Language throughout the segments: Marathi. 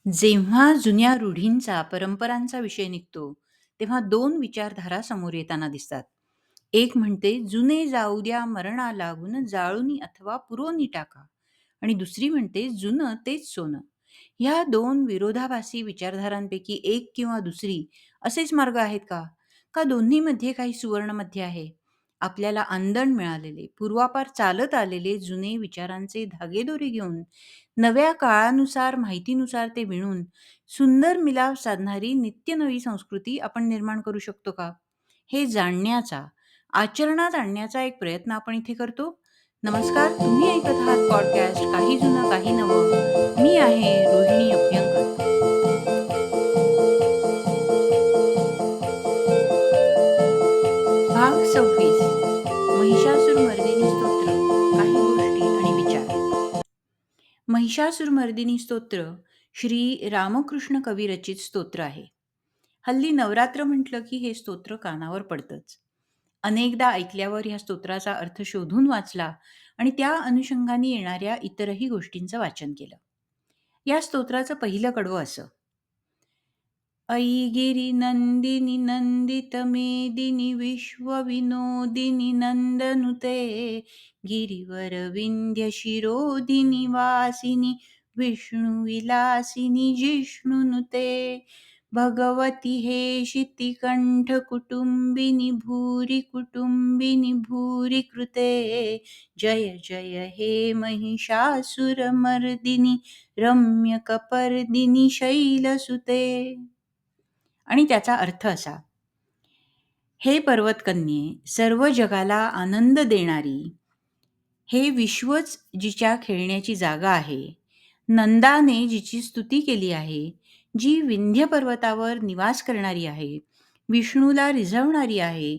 जेव्हा जुन्या रूढींचा, परंपरांचा विषय निघतो, तेव्हा दोन विचारधारा समोर येताना दिसतात. एक म्हणते, "जुने जाऊ द्या मरणा लागून, जाळुनी अथवा पुरोनी टाका." आणि दुसरी म्हणते, "जुनं तेच सोनं." ह्या दोन विरोधाभासी विचारधारांपैकी एक किंवा दुसरी असेच मार्ग आहेत का? का दोन्हीमध्ये काही सुवर्णमध्य आहे? आपल्याला आंदण मिळालेले, पूर्वापार चालत आलेले जुने विचारांचे धागेदोरे घेऊन नव्या काळानुसार, माहितीनुसार ते विणून सुंदर मिलाफ साधणारी नित्य नवी संस्कृती आपण निर्माण करू शकतो का? हे जाणण्याचा, आचरणात आणण्याचा एक प्रयत्न आपण इथे करतो. नमस्कार, तुम्ही ऐकत आहात पॉडकास्ट काही जुनं काही नवं. मी आहे रोहिणी अभ्यंकर. भाग 26. महिषासुरमर्दिनी स्तोत्र, काही गोष्टी आणि विचार. महिषासुरमर्दिनी स्तोत्र श्री रामकृष्ण कवी रचित स्तोत्र आहे. हल्ली नवरात्र म्हटलं की हे स्तोत्र कानावर पडतंच. अनेकदा ऐकल्यावर ह्या स्तोत्राचा अर्थ शोधून वाचला आणि त्या अनुषंगाने येणाऱ्या इतरही गोष्टींचं वाचन केलं. या स्तोत्राचं पहिलं कडवं असं: ऐगिरी नंदिनी नंदित मेदिनी विश्वविनोदिनी नंदनुते गिरिवर विंध्य शिरोदिनी वासिनी विष्णुविलासिनी जिष्णुनुते भगवती हे शितिकंठ कुटुंबिनी भूरी कृते जय जय हे महिषासुरमर्दिनी रम्यकपर्दिनी शैलसुते. आणि त्याचा अर्थ असा: हे पर्वतकन्ये, सर्व जगाला आनंद देणारी, हे विश्वच जिच्या खेळण्याची जागा आहे, नंदाने जिची स्तुती केली आहे, जी विंध्य पर्वतावर निवास करणारी आहे, विष्णूला रिझवणारी आहे,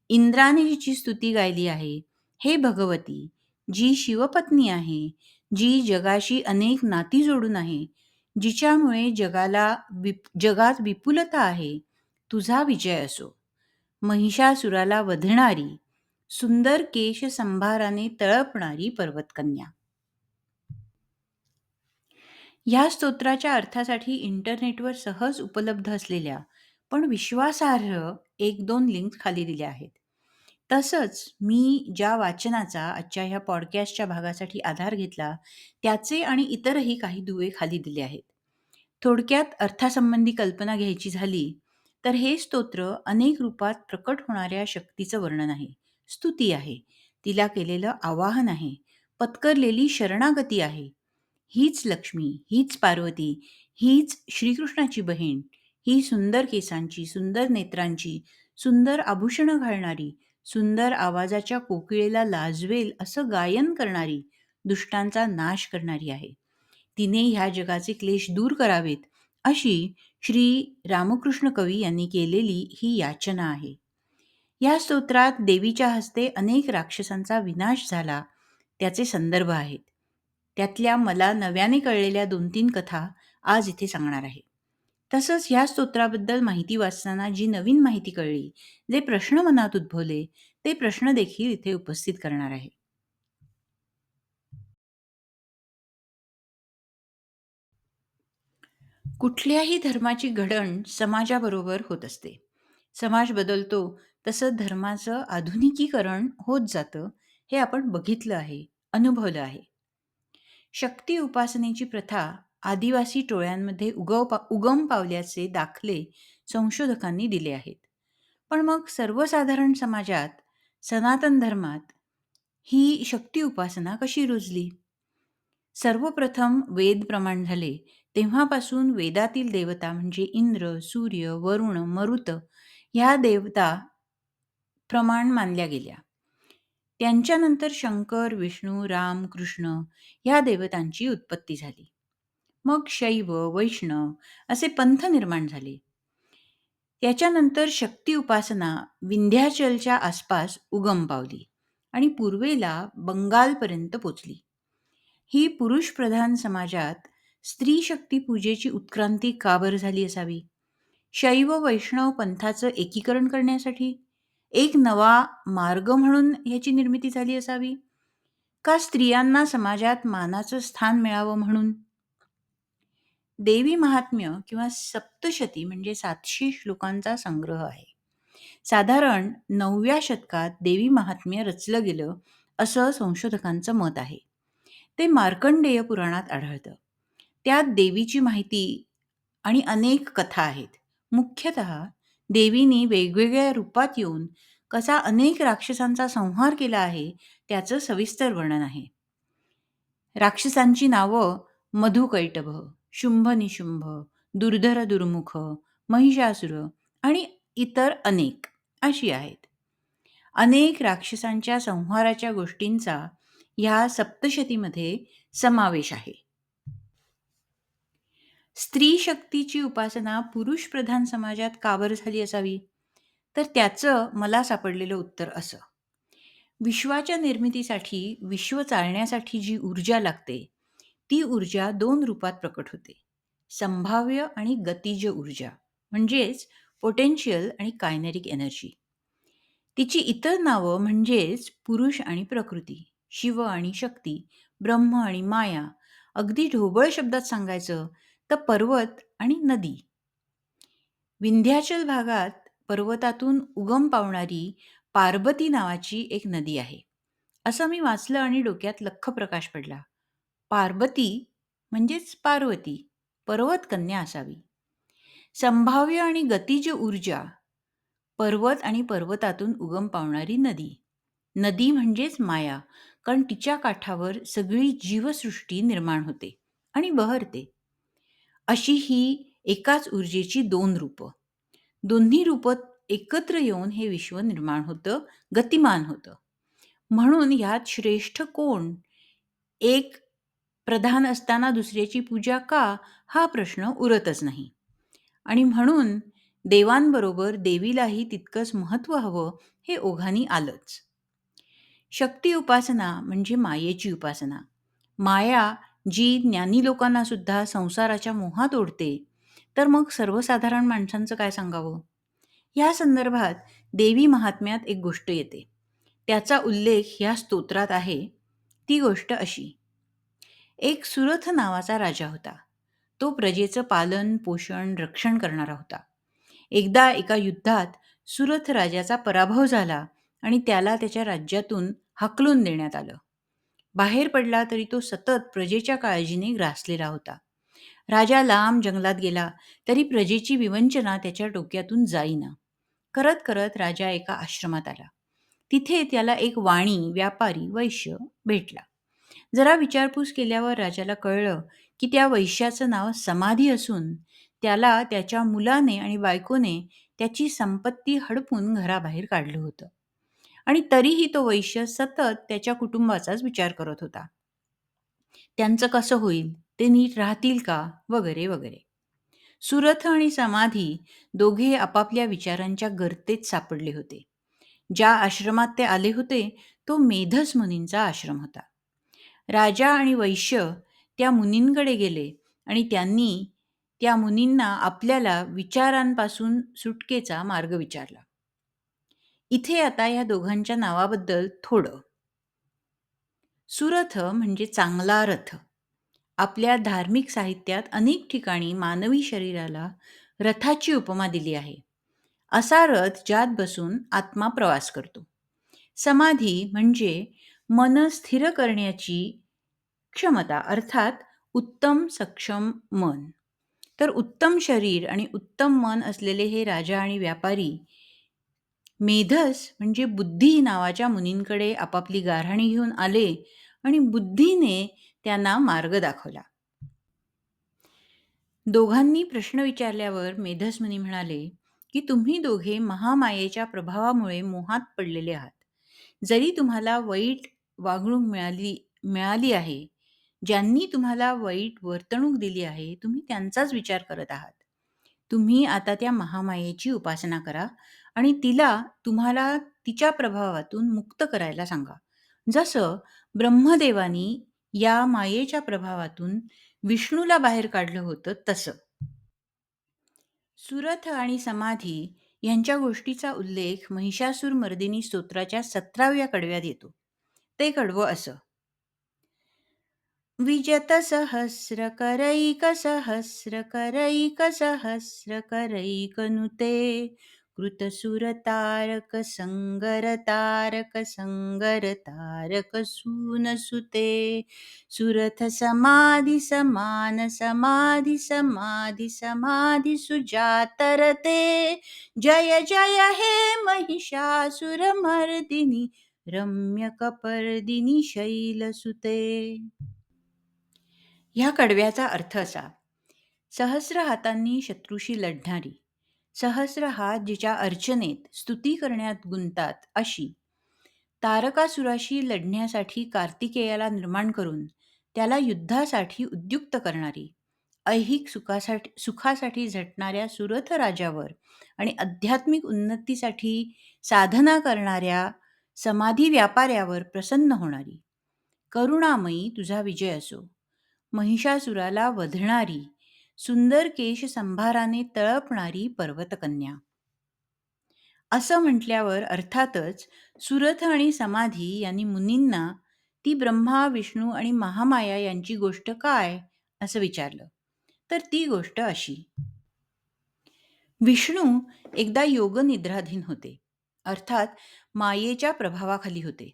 इंद्राने जिची स्तुती गायली आहे, हे भगवती, जी शिवपत्नी आहे, जी जगाशी अनेक नाती जोडून आहे, जिच्यामुळे जगात विपुलता आहे, तुझा विजय असो. महिषासुराला वधणारी, सुंदर केशसंभाराने तळपणारी पर्वतकन्या. ह्या स्तोत्राच्या अर्थासाठी इंटरनेटवर सहज उपलब्ध असलेल्या पण विश्वासार्ह 1-2 लिंक खाली दिल्या आहेत. तसंच मी ज्या वाचनाचा आजच्या ह्या पॉडकास्टच्या भागासाठी आधार घेतला, त्याचे आणि इतरही काही दुवे खाली दिले आहेत. थोडक्यात अर्थासंबंधी कल्पना घ्यायची झाली, तर हे स्तोत्र अनेक रूपात प्रकट होणाऱ्या शक्तीचं वर्णन आहे, स्तुती आहे, तिला केलेलं आवाहन आहे, पत्करलेली शरणागती आहे. हीच लक्ष्मी, हीच पार्वती, हीच श्रीकृष्णाची बहीण, ही सुंदर केसांची, सुंदर नेत्रांची, सुंदर आभूषणं घालणारी, सुंदर आवाजाच्या कोकिळेला लाजवेल असं गायन करणारी, दुष्टांचा नाश करणारी आहे. तिने ह्या जगाचे क्लेश दूर करावेत, अशी श्री रामकृष्ण कवी यांनी केलेली ही याचना आहे. या स्तोत्रात देवीच्या हस्ते अनेक राक्षसांचा विनाश झाला, त्याचे संदर्भ आहेत. त्यातल्या मला नव्याने कळलेल्या 2-3 कथा आज इथे सांगणार आहे. तसंच ह्या स्तोत्राबद्दल माहिती वाचताना जी नवीन माहिती कळली, जे प्रश्न मनात उद्भवले, ते प्रश्न देखील इथे उपस्थित करणार आहे. कुठल्याही धर्माची घडण समाजाबरोबर होत असते. समाज बदलतो तसं धर्माचं आधुनिकीकरण होत जातं, हे आपण बघितलं आहे, अनुभवलं आहे. शक्ती उपासनेची प्रथा आदिवासी टोळ्यांमध्ये उगम पावल्याचे दाखले संशोधकांनी दिले आहेत. पण मग सर्वसाधारण समाजात, सनातन धर्मात ही शक्ती उपासना कशी रुजली? सर्वप्रथम वेद प्रमाण झाले, तेव्हापासून वेदातील देवता म्हणजे इंद्र, सूर्य, वरुण, मरुत ह्या देवता प्रमाण मानल्या गेल्या. त्यांच्यानंतर शंकर, विष्णू, राम, कृष्ण ह्या देवतांची उत्पत्ती झाली. मग शैव, वैष्णव असे पंथ निर्माण झाले. त्याच्यानंतर शक्ती उपासना विंध्याचलच्या आसपास उगम पावली आणि पूर्वेला बंगालपर्यंत पोचली. ही पुरुषप्रधान समाजात स्त्री शक्ती पूजेची उत्क्रांती का बरं झाली असावी? शैव वैष्णव पंथाचं एकीकरण करण्यासाठी? एक नवा मार्ग म्हणून ह्याची निर्मिती झाली असावी? का स्त्रियांना समाजात मानाचं स्थान मिळावं म्हणून? देवी महात्म्य किंवा सप्तशती म्हणजे 700 श्लोकांचा संग्रह आहे. साधारण 9व्या शतकात देवी महात्म्य रचलं गेलं असं संशोधकांचं मत आहे. ते मार्कंडेय पुराणात आढळतं. त्यात देवीची माहिती आणि अनेक कथा आहेत. मुख्यतः देवीने वेगवेगळ्या रूपात येऊन कसा अनेक राक्षसांचा संहार केला आहे त्याचं सविस्तर वर्णन आहे. राक्षसांची नावं मधुकैटभ, शुंभ-निशुंभ, दुर्धर-दुर्मुख, महिषासुर आणि इतर अनेक अशी आहेत. अनेक राक्षसांच्या संहाराच्या गोष्टींचा ह्या सप्तशतीमध्ये समावेश आहे. स्त्री शक्तीची उपासना पुरुषप्रधान समाजात का बरं झाली असावी? तर त्याचं मला सापडलेलं उत्तर असं. विश्वाच्या निर्मितीसाठी, विश्व चालण्यासाठी जी ऊर्जा लागते, ती ऊर्जा 2 रूपात प्रकट होते. संभाव्य आणि गतिज ऊर्जा म्हणजेच पोटेन्शियल आणि कायनेटिक एनर्जी. तिची इतर नावं म्हणजेच पुरुष आणि प्रकृती, शिव आणि शक्ती, ब्रह्म आणि माया. अगदी ढोबळ शब्दात सांगायचं तर पर्वत आणि नदी. विंध्याचल भागात पर्वतातून उगम पावणारी पार्वती नावाची एक नदी आहे. असं मी वाचलं आणि डोक्यात लख्ख प्रकाश पडला. पार्वती म्हणजेच पार्वती, पर्वतकन्या असावी. संभाव्य आणि गतिज ऊर्जा, पर्वत आणि पर्वतातून उगम पावणारी नदी. नदी म्हणजेच माया, कारण तिच्या काठावर सगळी जीवसृष्टी निर्माण होते आणि बहरते. अशी ही एकाच ऊर्जेची 2 रूपं. दोन्ही रूपं एकत्र येऊन हे विश्व निर्माण होतं, गतिमान होतं. म्हणून ह्यात श्रेष्ठ कोण? एक प्रधान असताना दुसऱ्याची पूजा का? हा प्रश्न उरतच नाही. आणि म्हणून देवांबरोबर देवीलाही तितकंच महत्त्व हवं हे ओघानी आलंच. शक्ती उपासना म्हणजे मायेची उपासना. माया जी ज्ञानी लोकांना सुद्धा संसाराच्या मोहात ओढते, तर मग सर्वसाधारण माणसांचं काय सांगावं? या संदर्भात देवी महात्म्यात एक गोष्ट येते. त्याचा उल्लेख या स्तोत्रात आहे. ती गोष्ट अशी. एक सुरथ नावाचा राजा होता. तो प्रजेचं पालन, पोषण, रक्षण करणारा होता. एकदा एका युद्धात सुरथ राजाचा पराभव झाला आणि त्याला त्याच्या राज्यातून हाकलून देण्यात आलं. बाहेर पडला तरी तो सतत प्रजेच्या काळजीने ग्रासलेला होता. राजा लांब जंगलात गेला तरी प्रजेची विवंचना त्याच्या डोक्यातून जाईना. करत करत राजा एका आश्रमात आला. तिथे त्याला एक वाणी, व्यापारी, वैश्य भेटला. जरा विचारपूस केल्यावर राजाला कळलं की त्या वैश्याचं नाव समाधी असून त्याला त्याच्या मुलाने आणि बायकोने त्याची संपत्ती हडपून घराबाहेर काढलं होतं. आणि तरीही तो वैश्य सतत त्याच्या कुटुंबाचाच विचार करत होता. त्यांचं कसं होईल? ते नीट राहतील का? वगैरे वगैरे. सुरथ आणि समाधी दोघे आपापल्या विचारांच्या गर्तेत सापडले होते. ज्या आश्रमात ते आले होते तो मेधस मुनींचा आश्रम होता. राजा आणि वैश्य त्या मुनींकडे गेले आणि त्यांनी त्या मुनींना आपल्याला विचारांपासून सुटकेचा मार्ग विचारला. इथे आता या दोघांच्या नावाबद्दल थोडं. सुरथ म्हणजे चांगला रथ. आपल्या धार्मिक साहित्यात अनेक ठिकाणी मानवी शरीराला रथाची उपमा दिली आहे. असा रथ ज्यात बसून आत्मा प्रवास करतो. समाधी म्हणजे मन स्थिर करण्याची क्षमता, अर्थात उत्तम सक्षम मन. तर उत्तम शरीर आणि उत्तम मन असलेले हे राजा आणि व्यापारी मेधस म्हणजे बुद्धी नावाच्या मुनींकडे आपापली गाऱ्हाणी घेऊन आले आणि बुद्धीने त्यांना मार्ग दाखवला. दोघांनी प्रश्न विचारल्यावर मेधस मुनी म्हणाले की तुम्ही दोघे महामायेच्या प्रभावामुळे मोहात पडलेले आहात. जरी तुम्हाला वाईट वागणूक मिळाली आहे, ज्यांनी तुम्हाला वाईट वर्तणूक दिली आहे, तुम्ही त्यांचाच विचार करत आहात. तुम्ही आता त्या महामायेची उपासना करा आणि तिला तुम्हाला तिच्या प्रभावातून मुक्त करायला सांगा. जसं ब्रह्मदेवानी या मायेच्या प्रभावातून विष्णूला बाहेर काढलं होतं तसं. सुरथ आणि समाधी यांच्या गोष्टीचा उल्लेख महिषासूर मर्दिनी स्तोत्राच्या 17व्या कडव्यात येतो. ते कडवं असं. विजतसहस्रकरैकसहस्रकरैकसहस्रकरैकनुते कृतसुरतारकसङ्गरतारकसङ्गरतारकसूनसुते सुरथसमाधिसमानसमाधिसमाधिसुजातरते जय जय हे महिषासुरमर्दिनि रम्यकपर्दिनि शैलसुते. ह्या कडव्याचा अर्थ असा: सहस्र हातांनी शत्रूशी लढणारी, सहस्र हात जिच्या अर्चनेत स्तुती करण्यात गुंतात अशी, तारकासुराशी लढण्यासाठी कार्तिकेयाला निर्माण करून त्याला युद्धासाठी उद्युक्त करणारी, ऐहिक सुखासाठी झटणाऱ्या सुरथ राजावर आणि आध्यात्मिक उन्नतीसाठी साधना करणाऱ्या समाधी व्यापाऱ्यावर प्रसन्न होणारी, करुणामयी तुझा विजय असो. महिषासुराला वधणारी, सुंदर केश संभाराने तळपणारी पर्वतकन्या. असं म्हटल्यावर अर्थातच सुरथ आणि समाधी यांनी मुनींना ती ब्रह्मा, विष्णू आणि महामाया यांची गोष्ट काय असं विचारलं. तर ती गोष्ट अशी: विष्णू एकदा योगनिद्राधीन होते, अर्थात मायेच्या प्रभावाखाली होते.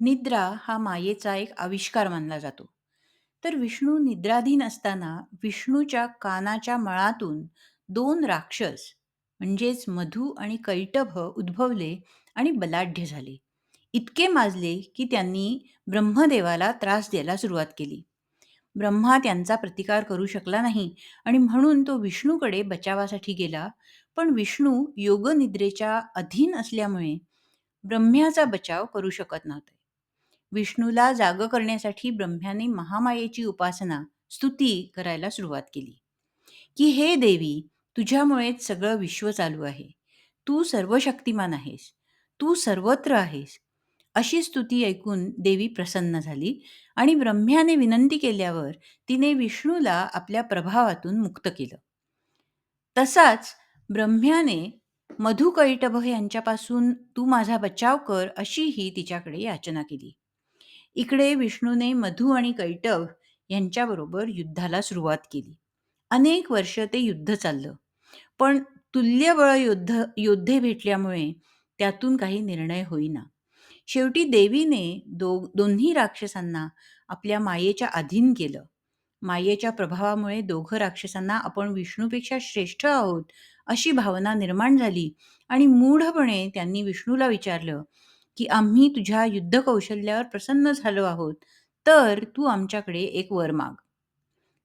निद्रा हा मायेचा एक आविष्कार मानला जातो. तर विष्णू निद्राधीन असताना विष्णूच्या कानाच्या मळातून 2 राक्षस म्हणजेच मधु आणि कैटभ उद्भवले आणि बलाढ्य झाले. इतके माजले की त्यांनी ब्रह्मदेवाला त्रास द्यायला सुरुवात केली. ब्रह्मा त्यांचा प्रतिकार करू शकला नाही आणि म्हणून तो विष्णूकडे बचावासाठी गेला. पण विष्णू योगनिद्रेच्या अधीन असल्यामुळे ब्रह्म्याचा बचाव करू शकत नव्हते. विष्णूला जाग करण्यासाठी ब्रह्म्याने महामायेची उपासना, स्तुती करायला सुरुवात केली, की हे देवी, तुझ्यामुळेच सगळं विश्व चालू आहे. तू सर्वशक्तिमान आहेस. तू सर्वत्र आहेस. अशी स्तुती ऐकून देवी प्रसन्न झाली आणि ब्रह्म्याने विनंती केल्यावर तिने विष्णूला आपल्या प्रभावातून मुक्त केलं. तसाच ब्रह्म्याने मधुकैटभ यांच्यापासून तू माझा बचाव कर अशीही तिच्याकडे याचना केली. इकडे विष्णूने मधु आणि कैटभ यांच्याबरोबर युद्धाला सुरुवात केली. अनेक वर्ष ते युद्ध चाललं, पण तुल्यबळ योद्धे भेटल्यामुळे त्यातून काही निर्णय होईना. शेवटी देवीने दोन्ही राक्षसांना आपल्या मायेच्या अधीन केलं. मायेच्या प्रभावामुळे दोघं राक्षसांना आपण विष्णूपेक्षा श्रेष्ठ आहोत अशी भावना निर्माण झाली आणि मूढपणे त्यांनी विष्णूला विचारलं, की आम्ही तुझ्या युद्ध कौशल्यावर प्रसन्न झालो आहोत, तर तू आमच्याकडे एक वर माग.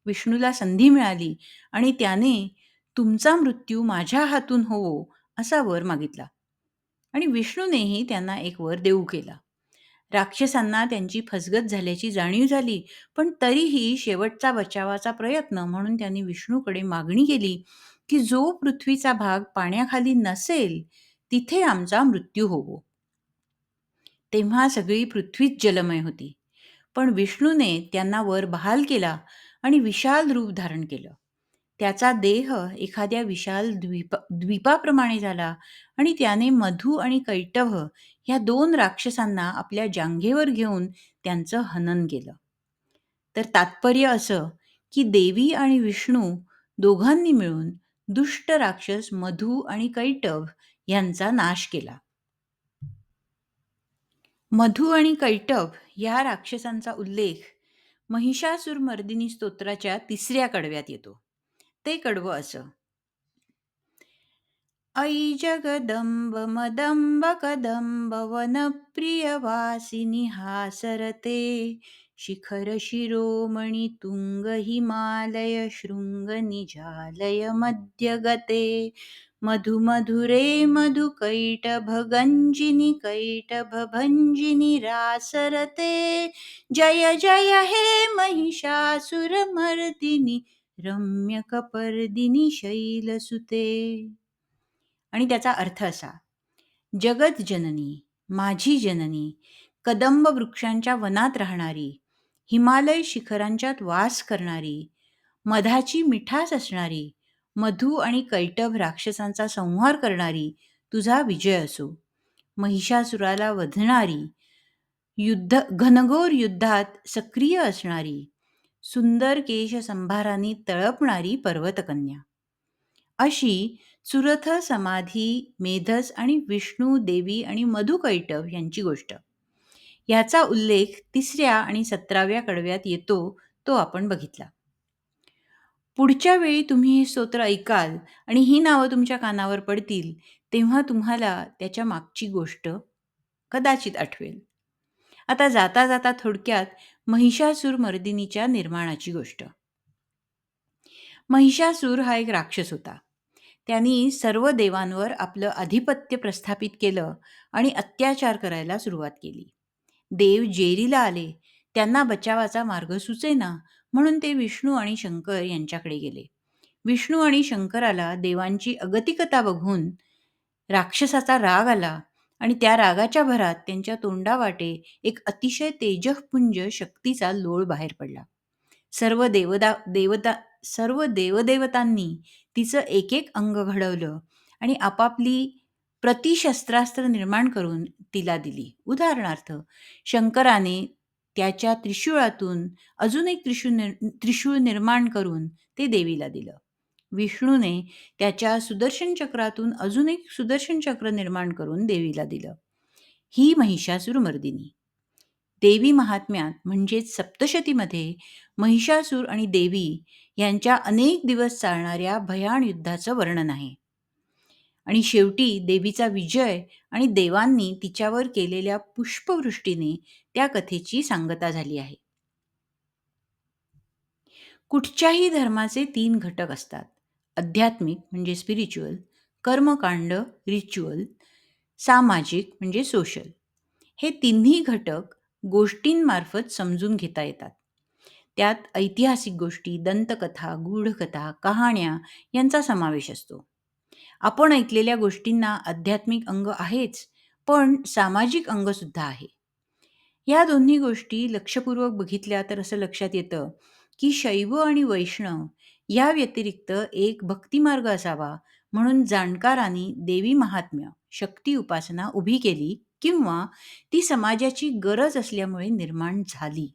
विष्णूला संधी मिळाली आणि त्याने तुमचा मृत्यू माझ्या हातून होवो असा वर मागितला आणि विष्णूनेही त्यांना एक वर देऊ केला. राक्षसांना त्यांची फसगत झाल्याची जाणीव झाली, पण तरीही शेवटचा बचावाचा प्रयत्न म्हणून त्यांनी विष्णूकडे मागणी केली, की जो पृथ्वीचा भाग पाण्याखाली नसेल तिथे आमचा मृत्यू होवो. तेव्हा सगळी पृथ्वीच जलमय होती. पण विष्णूने त्यांना वर बहाल केला आणि विशाल रूप धारण केलं. त्याचा देह एखाद्या विशाल द्वीपाप्रमाणे झाला आणि त्याने मधु आणि कैटभ ह्या 2 राक्षसांना आपल्या जांघेवर घेऊन त्यांचं हनन केलं. तर तात्पर्य असं, की देवी आणि विष्णू दोघांनी मिळून दुष्ट राक्षस मधु आणि कैटभ यांचा नाश केला. मधु आणि कैटभ या राक्षसांचा उल्लेख महिषासुरमर्दिनी स्तोत्राच्या 3ऱ्या कडव्यात येतो. ते कडवं असं: ऐ जगदंब मदंब कदंब वनप्रियवासिनी हासरते शिखर शिरोमणी तुंग हिमालय शृंग निजालय मध्यगते मधु मधुरे मधु कैटभ गंजिनी कैटभ भंजिनी रासरते जय जय हे महिषासुरमर्दिनी रम्यकपर्दिनी शैलसुते. आणि त्याचा अर्थ असा: जगत जननी, माझी जननी, कदंब वृक्षांच्या वनात राहणारी, हिमालय शिखरांच्यात वास करणारी, मधाची मिठास असणारी, मधु आणि कैटभ राक्षसांचा संहार करणारी, तुझा विजय असो. महिषासुराला वधणारी, घनघोर युद्धात सक्रिय असणारी, सुंदर केशसंभारांनी तळपणारी पर्वतकन्या. अशी सुरथ, समाधी, मेधस आणि विष्णू, देवी आणि मधुकैटभ यांची गोष्ट. याचा उल्लेख 3ऱ्या आणि 17व्या कडव्यात येतो, तो आपण बघितला. पुढच्या वेळी तुम्ही हे स्तोत्र ऐकाल आणि ही नावं तुमच्या कानावर पडतील, तेव्हा तुम्हाला त्याच्या मागची गोष्ट कदाचित आठवेल. आता जाता जाता थोडक्यात महिषासूर मर्दिनीच्या निर्माणाची गोष्ट. महिषासूर हा एक राक्षस होता. त्यांनी सर्व देवांवर आपलं आधिपत्य प्रस्थापित केलं आणि अत्याचार करायला सुरुवात केली. देव जेरीला आले. त्यांना बचावाचा मार्ग सुचेना, म्हणून ते विष्णू आणि शंकर यांच्याकडे गेले. विष्णू आणि शंकराला देवांची अगतिकता बघून राक्षसाचा राग आला आणि त्या रागाच्या भरात त्यांच्या तोंडावाटे एक अतिशय तेजःपुंज शक्तीचा लोळ बाहेर पडला. सर्व सर्व देवदेवतांनी तिचं एक एक अंग घडवलं आणि आपापली प्रतिशस्त्रास्त्र निर्माण करून तिला दिली. उदाहरणार्थ, शंकराने त्याच्या त्रिशूळातून अजून एक त्रिशूळ निर्माण करून ते देवीला दिलं. विष्णूने त्याच्या सुदर्शन चक्रातून अजून एक सुदर्शन चक्र निर्माण करून देवीला दिलं. ही महिषासुरमर्दिनी. देवी महात्म्यात म्हणजेच सप्तशतीमध्ये महिषासूर आणि देवी यांच्या अनेक दिवस चालणाऱ्या भयाण युद्धाचं वर्णन आहे. आणि शेवटी देवीचा विजय आणि देवांनी तिच्यावर केलेल्या पुष्पवृष्टीने त्या कथेची सांगता झाली आहे. कुठच्याही धर्माचे 3 घटक असतात: आध्यात्मिक म्हणजे स्पिरिच्युअल, कर्मकांड रिच्युअल, सामाजिक म्हणजे सोशल. हे तिन्ही घटक गोष्टींमार्फत समजून घेता येतात. त्यात ऐतिहासिक गोष्टी, दंतकथा, गूढकथा, कहाण्या यांचा समावेश असतो. आपण ऐकलेल्या गोष्टींना आध्यात्मिक अंग आहेच, पण सामाजिक अंग सुद्धा आहे. या दोन्ही गोष्टी लक्षपूर्वक बघितल्या तर असं लक्षात येतं की शैव आणि वैष्णव या व्यतिरिक्त एक भक्तिमार्ग असावा, म्हणून जाणकारांनी देवी महात्म्य, शक्ती उपासना उभी केली किंवा ती समाजाची गरज असल्यामुळे निर्माण झाली.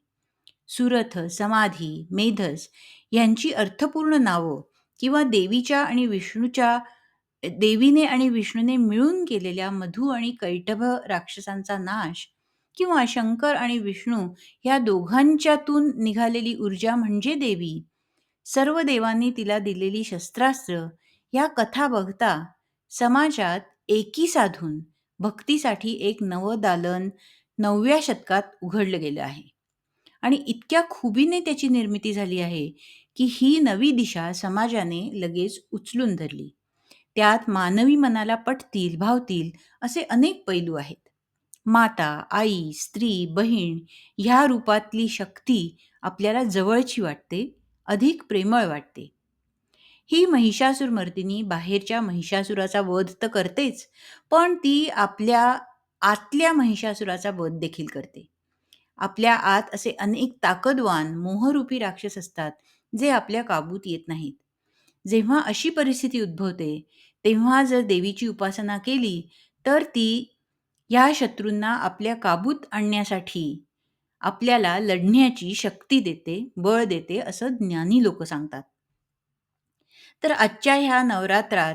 सुरथ, समाधी, मेधस यांची अर्थपूर्ण नावं किंवा देवीने आणि विष्णूने मिळून केलेल्या मधु आणि कैटभ राक्षसांचा नाश किंवा शंकर आणि विष्णू या दोघांच्यातून निघालेली ऊर्जा म्हणजे देवी, सर्व देवांनी तिला दिलेली शस्त्रास्त्र, या कथा बघता समाजात एकी साधून भक्तीसाठी एक नवं दालन 9व्या शतकात उघडलं गेलं आहे. आणि इतक्या खुबीने त्याची निर्मिती झाली आहे की ही नवी दिशा समाजाने लगेच उचलून धरली. त्यात मानवी मनाला पटतील, भावतील असे अनेक पैलू आहेत. माता, आई, स्त्री, बहीण ह्या रूपातली शक्ती आपल्याला जवळची वाटते, अधिक प्रेमळ वाटते. ही महिषासुरमर्दिनी बाहेरच्या महिषासुराचा वध तर करतेच, पण ती आपल्या आतल्या महिषासुराचा वध देखील करते. आपल्या आत असे अनेक ताकदवान मोहरूपी राक्षस असतात, जे आपल्या काबूत येत नाहीत. जेव्हा अशी परिस्थिती उद्भवते, तेव्हा जर देवीची उपासना केली, तर ती या शत्रूंना आपल्या काबूत आणण्यासाठी आपल्याला लढण्याची शक्ती देते, बळ देते, असं ज्ञानी लोक सांगतात. तर आजच्या ह्या नवरात्रात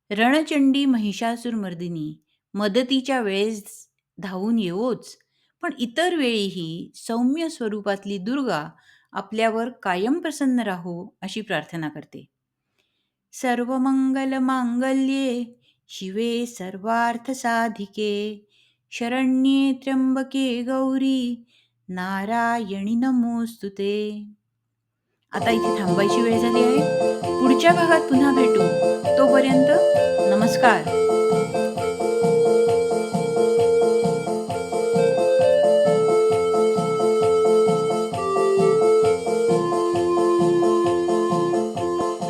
रणचंडी महिषासुरमर्दिनी मदतीच्या वेळेस धावून येवोच, पण इतर वेळीही सौम्य स्वरूपातली दुर्गा आपल्यावर कायम प्रसन्न राहो अशी प्रार्थना करते. सर्वमंगलमांगल्ये शिवे सर्वार्थसाधिके शरण्ये त्र्यंबके गौरी नारायणी नमोस्तुते. आता इथे थांबायची वेळ झाली आहे. पुढच्या भागात पुन्हा भेटू. तोपर्यंत नमस्कार.